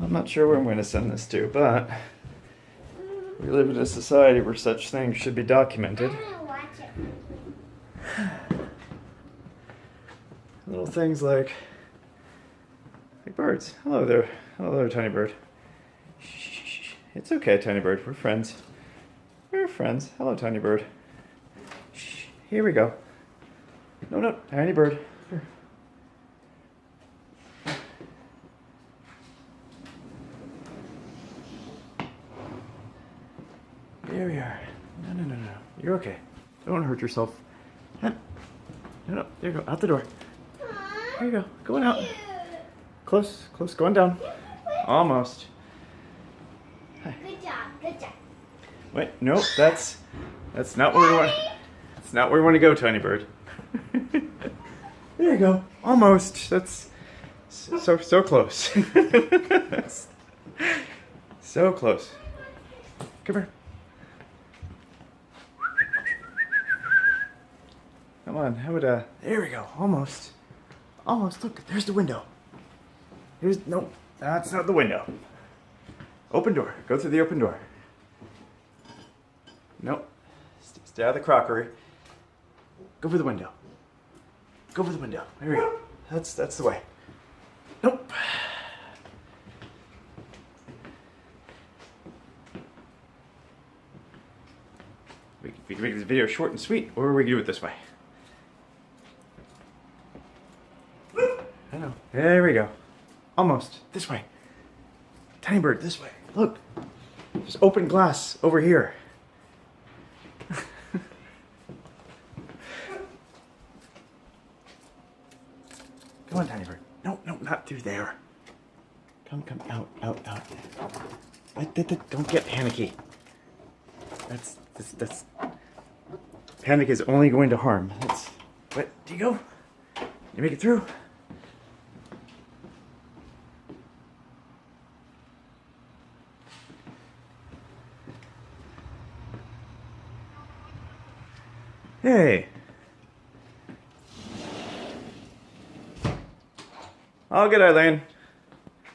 I'm not sure where I'm going to send this to, but we live in a society where such things should be documented. I'm gonna watch it. Little things like birds. Hello there. Hello there, tiny bird. Shh. It's okay, tiny bird. We're friends. We're friends. Hello, tiny bird. Shh. Here we go. No, tiny bird. Here. There we are. No. You're okay. Don't hurt yourself. No. There you go. Out the door. There you go. Going out. Close. Going down. Almost. Hi. Good job. Wait, no, that's not where we want. That's not where we want to go, tiny bird. There you go. Almost. That's so close. So close. Come here. Come on. How would There we go. Almost. Look, there's the window. No, that's not the window. Open door. Go through the open door. Nope. Stay out of the crockery. Go for the window. There we go. That's the way. Nope. We can make this video short and sweet, or we can do it this way. I know. There we go. Almost. This way. Tiny bird, this way. Look. There's open glass over here. Come on, tiny bird. No, not through there. Come out. Don't get panicky. That's panic is only going to harm. What? Do you go? You make it through? Hey. Oh, good, Eileen.